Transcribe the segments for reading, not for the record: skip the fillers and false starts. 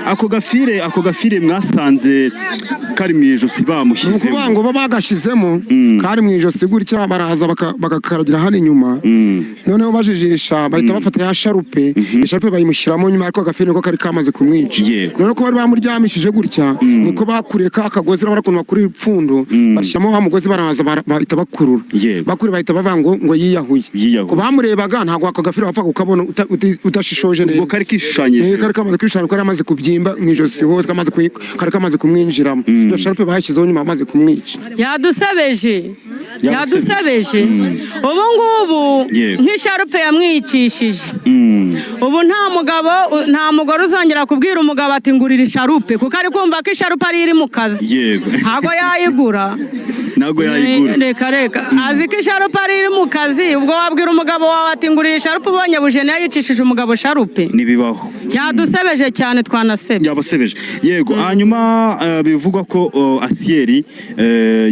ako gafire mwasanze kari mu ijosi bamushize kuvuga ngo bagashizemo kari mu ijosi gutya baraza bakakaragira hano inyuma noneho bajijisha bahita bafata ya sharupe bayimushyiramo nyuma ariko agafire ko kari kamaze kumwica noneho ko bari bamuryamishije gutya niko bakuriye ka kagozi barakuntu bakuri ipfundo bashyiramo wa mugozi baraza bahita bakurura bakuri bahita bavuga ngo yiyahuye ko bamurebaga ntago ako gafire bapfa kukabona utashishoje neza kari kishushanyije kari kamaze kwishana ko amaze kubyimba mu ijosi hose kari kamaze kumwinjiramo iyo sharupe bahashyizeho nyuma amaze kumwica yadusabeje ubu ngubu nk'isharupe yamwicishije ubu nta mugore uzongera kubwira umugabo ati ngurira isharupe kuko ari kumva ko isharupe ari iri mu kazi ntabwo yayigura reka azi ko isharupe ari iri mu kazi ubwo wabwira umugabo wawe ati ngurira isharupe ubonye bujene yayicishije umugabo sharupe nibibaho yadusebeje cyane twanasebye yabasebeje yego hanyuma bivugwa ko Asieri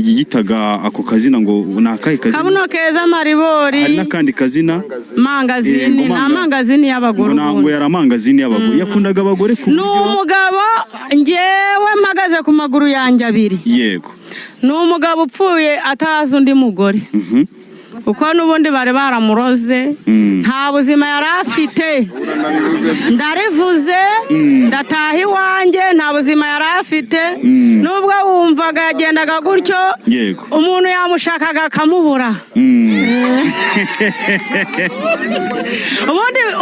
yiyitaga ako kazina ngo nakahe kazina Kabuno Keza Maribori hari nakandi kazina mangazini na mangazini y'abagore ngo yari amangazini y'abagore yakundaga abagore ku buryo n'umugabo ngewe mpagaze ku maguru yanjye abiri yego n'umugabo upfuye atazi undi mugore uko n'ubundi bari baramuroze nta buzima yari afite ndarivuze ndataha iwanjye nta buzima yari afite nubwo wumvaga yagendaga gutyo umuntu yamushakaga akamubura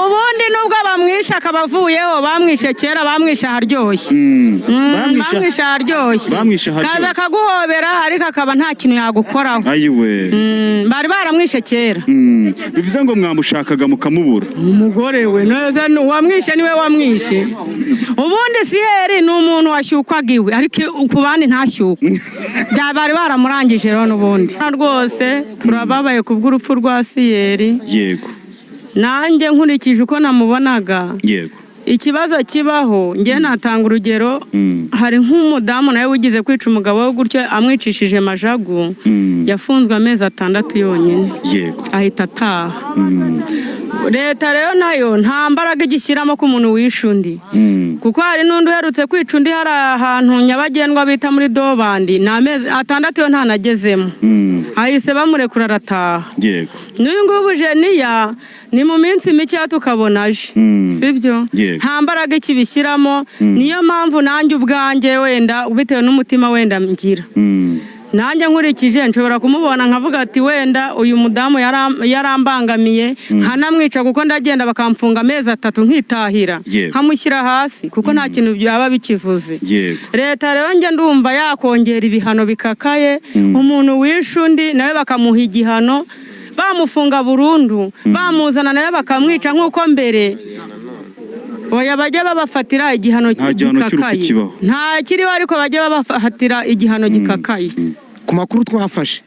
ubundi nubwo bamwishe akabavuyeho bamwishe kera bamwishe aharyoshye bamwishe aharyoshye kaza akaguhobera ariko akaba nta kintu yagukoraho bari baramwishe kera bivuze ngo mwamushakaga mukamubura umugore we neza uwamwishe niwe wamwishe ubundi Siyeri ni umuntu washyukwaga iwe ariko ku bandi ntashyukwe bari baramurangije rero n'ubundi rwose turababaye ku bw'urupfu rwa Siyeri yego nanjye nkurikije uko namubonaga yego ikibazo kibaho ngiye natanga urugero hari nk'umudamu nawe wigize kwica umugabo we gutyo amwicishije majagu yafunzwe amezi 6 yonyine ahita ataha leta rero nayo nta mbaraga igishyiramo ko umuntu wishe undi kuko hari n'undi uherutse kwica undi hari ahantu nyabagendwa bita muri Dobandi ni amezi 6 yo ntanagezemo ahise bamurekura arataha n'uyu ngubu Jeniya ni mu minsi mike tukabona aje sibyo nta mbaraga ikibishyiramo niyo mpamvu nanjye ubwanjye wenda bitewe n'umutima wenda ngira nanjye nkurikije nshobora kumubona nkavuga ati wenda uyu mudamu yarambangamiye nkanamwica kuko ndagenda bakamfunga amezi 3 nkitahira nkamushyira hasi kuko nta kintu byaba bikivuze leta rero njye ndumva yakongera ibihano bikakaye umuntu wishe undi nawe bakamuha igihano bamufunga burundu bamuzana nawe bakamwica nk'uko mbere oya bajya babafatira igihano gikakaye nta kiriho ariko bajya babafatira igihano gikakaye ku makuru twafashe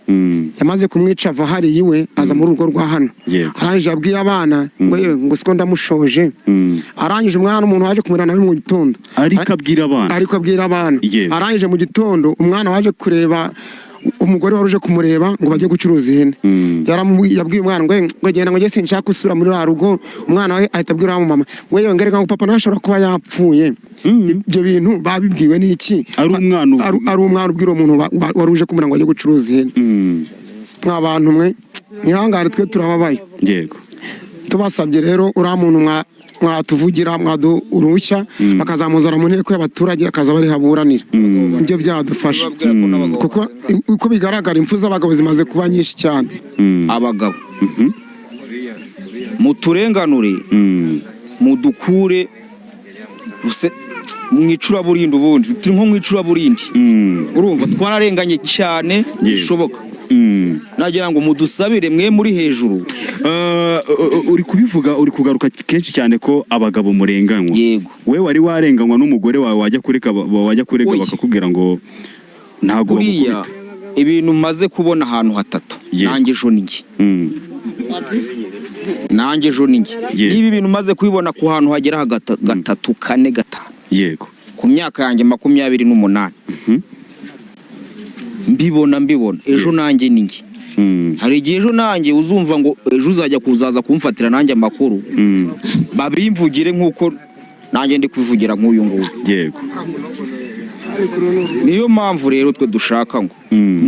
yamaze kumwica ava hari iwe aza muri urugo rwa hano arangije abwiye abana ngo siko ndamushoje arangije umwana umuntu waje kumurana nawe mu gitondo ariko abwira abana arangije mu gitondo umwana waje kureba umugore waruje kumureba ngo bajye gucuruza ihene yabwiye umwana ngo genda ngo nge sinshaka gusura muri rugo umwana we ahita abwira wa mama we yongere ngo papa ntashobora kuba yapfuye ibyo bintu babibwiwe n'iki ari umwana ubwira umuntu waruje kumureba ngo ajye gucuruza ihene nk'abantu mwe ihangane twe turababaye yego tubasabye rero uriya muntu mwatuvugira uruhushya bakazamuzana mu nteko y'abaturage akaza bari haburanira ibyo byadufasha kuko uko bigaragara impfu z'abagabo zimaze kuba nyinshi cyane abagabo muturenganure mudukure mwicuraburindi ubundi turi nko mwicuraburindi urumva twararenganye cyane bishoboka nagira ngo mudusabire mwe muri hejuru uri kubivuga uri kugaruka kenshi cyane ko abagabo murenganywa yego we wari warenganywa n'umugore wawe wajya kurega bakakubwira ngo ntago buriya ibintu maze kubona ahantu hatatu nanjye ejo ninjye nanjye ejo ninjye niba ibintu maze kubibona ku hantu hagera 3, 4, 5 yego ku myaka yanjye 28 mbibona ejo nanjye ninjye hari igihe ejo nanjye uzumva ngo ejo uzajya kuzaza kumfatira nanjye amakuru babimvugire nk'uko nanjye ndi kwivugira nk'uyu nguyu. Yego. Niyo mpamvu rero twe dushaka ngo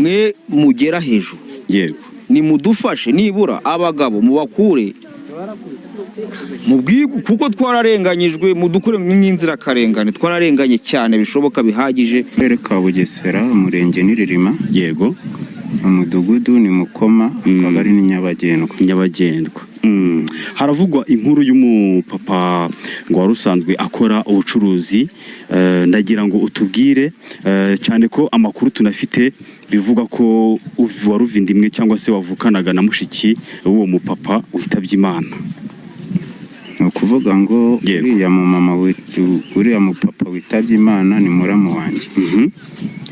mwe mugera hejuru. Yego. Nimudufashe nibura abagabo mubakure mu bwigu kuko twararenganyijwe, mudukure nk'inzirakarengane, twararenganye cyane bishoboka bihagije. Akarere ka Bugesera, umurenge ni Ririma. Yego. Umudugudu ni Mukoma, akagari ni Nyabagendwa. Haravugwa inkuru y'umupapa ngo wari usanzwe akora ubucuruzi, ndagira ngo utubwire cyane ko amakuru tunafite bivuga ko wari uvindimwe cyangwa se wavukanaga na mushiki w'uwo mupapa witabye Imana. Ni ukuvuga ngo uriya mupapa witabye Imana ni muramu wanjye.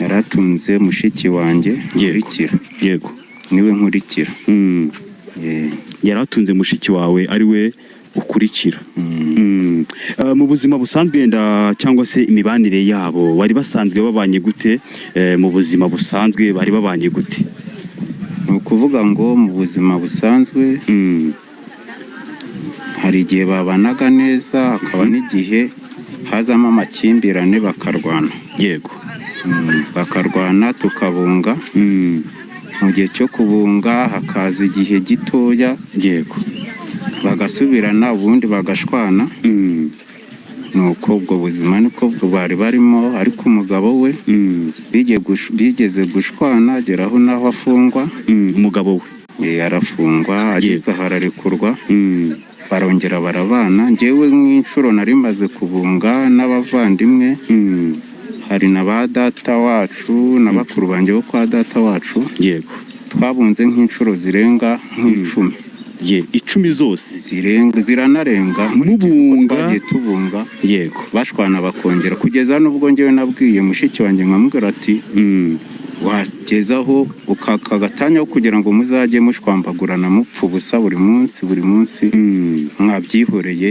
Yaratunze mushiki wanjye nkurikira. Yego. Niwe nkurikira. Yaratunze mushiki wawe ari we ukurikira. Mu buzima busanzwe cyangwa se imibanire yabo bari basanzwe babanye gute? Mu buzima busanzwe bari babanye gute? Ni ukuvuga ngo mu buzima busanzwe hari igihe babanaga neza, hakaba n'igihe hazamo amakimbirane bakarwana. Yego. Bakarwana tukabunga. Mu gihe cyo kubunga hakaza igihe gitoya. Yego. Bagasubirana ubundi bagashwana. Nuko ubwo buzima niko bari barimo, ariko umugabo we bigeze gushwana ageraho naho afungwa. Umugabo we arafungwa, ageze aho ararekurwa. Barongera barabana. Njyewe nk'inshuro nari maze kubunga n'abavandimwe, hari na ba data wacu na bakuru banjye bo kwa data wacu. Yego. Twabunze nk'inshuro zirenga nk'icumi. 10 zose ziranarenga mubunga tubunga. Yego. Bashwana bakongera kugeza nubwo njyewe nabwiye mushiki wanjye nkamubwira ati wagezaho ukakagatanya kugira ngo muzajye mushwambagurana mupfu busa buri munsi mwabyihoreye,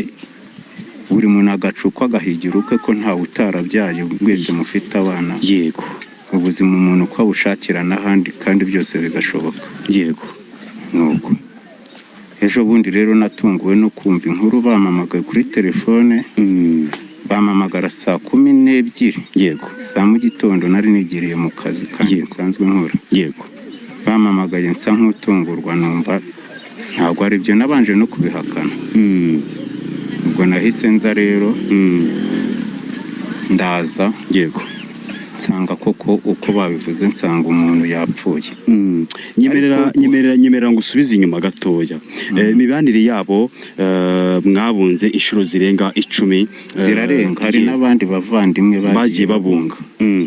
buri muntu agacukwa agahigira ukwe ko ntawe utarabyaye, mwese mufite abana. Yego. Ubuzima umuntu uko abushakira n'ahandi kandi byose bigashoboka. Yego. Nuko ejo bundi rero natunguwe no kumva inkuru bamamagaye kuri telefone. Bamamagara saa 12. Yego. Saa mu gitondo nari nigiriye mu kazi kandi nsanzwe nkora. Yego. Bamamagaye nsa nk'utungurwa, numva ntabwo ari byo, nabanje no kubihakana. Ubwo nahise nza rero ndaza. Yego. Nsanga koko uko babivuze, nsanga umuntu yapfuye. Nyemerera ngo usubize inyuma gatoya. Imibanire yabo mwabunze inshuro zirenga 10. Zirarenga. Hari n'abandi bavandimwe bagiye babunga.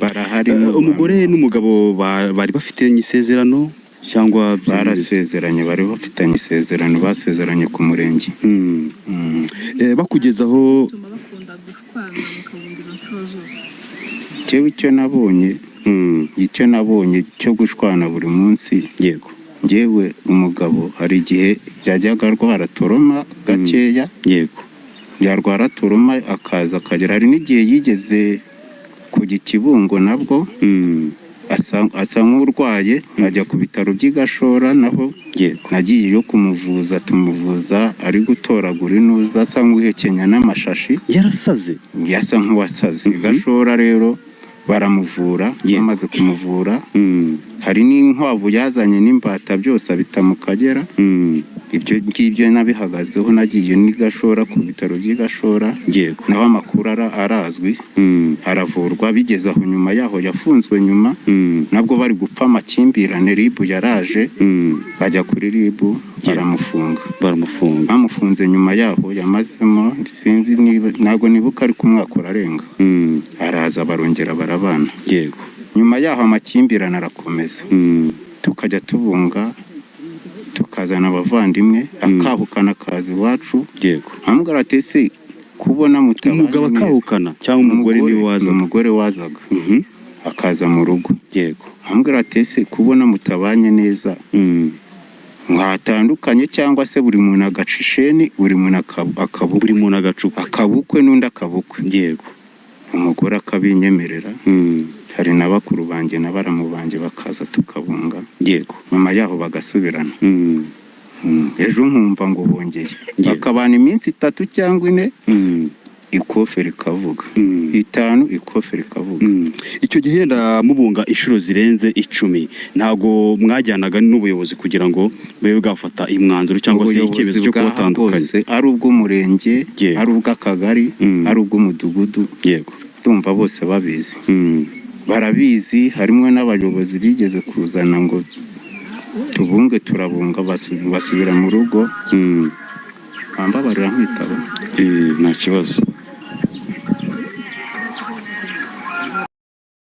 Barahari. Umugore n'umugabo bari bafitanye isezerano cyangwa barasezeranye? Bari bafitanye isezerano, basezeranye ku murenge. Bakugezaho icyo nabonye cyo gushwana buri munsi. Yego. Njyewe umugabo hari igihe yajyaga arwara toroma gakeya. Yego. Yarwara toroma akaza akagera. Hari n'igihe yigeze kujya Kibungo nabwo asa nk'urwaye, ajya ku bitaro by'Igashora naho. Yego. Nagiye yo kumuvuza, tumuvuza ari gutoragura inuza, asa nk'uhekenya n'amashashi. Yarasaze. Yasa nk'uwasaze. Igashora rero baramuvura. Bamaze kumuvura hari n'inkwavu yazanye n'imbata byose abita mu Kagera. Ibyo ngibyo nabihagazeho, nagiye n'Igashora ku bitaro by'Igashora. Yego. Naho amakuru arazwi. Aravurwa. Bigeze aho nyuma yaho yafunzwe nyuma. Nabwo bari gupfa amakimbirane, RIB yaraje. Bajya kuri RIB baramufunga. Bamufunze nyuma yaho yamazemo sinzi ntago nibuka ariko umwaka urarenga. Araza barongera barabana. Yego. Nyuma yaho amakimbirane arakomeza. Tukajya tubunga, tukazana abavandimwe, akahukana akazi iwacu. Yego. Amubwira ati ese kubona mutabanye umugabo akahukana cyangwa umugore niwe wazaga? Umugore wazaga. Akaza mu rugo. Yego. Amubwira ati ese kubona mutabanye neza mwatandukanye cyangwa se buri muntu agacisheni, buri muntu akabukwe, buri muntu agacupa akabukwe n'undi akabukwe. Yego. Umugore akabinyemerera. Hari na bakuru banjye na baramu banjye bakaza tukabunga. Yego. Nyuma yaho bagasubirana. Ejo nkumva ngo bongeye bakabana iminsi 3 cyangwa 4. ikofe rikavuga 5 ikofe rikavuga. Icyo gihe yenda mubunga inshuro zirenze 10 ntago mwajyanaga n'ubuyobozi kugira ngo bube bwafata imwanzuro cyangwa se icyemezo cyo kubatandukanya, ari ubw'umurenge ari ubw'akagari ari ubw'umudugudu. Yego, ndumva bose babizi, barabizi. Harimo n'abayobozi bigeze kuzana ngo tubunge, turabunga, basubira mu rugo. Ambabarira nkitaba nta kibazo.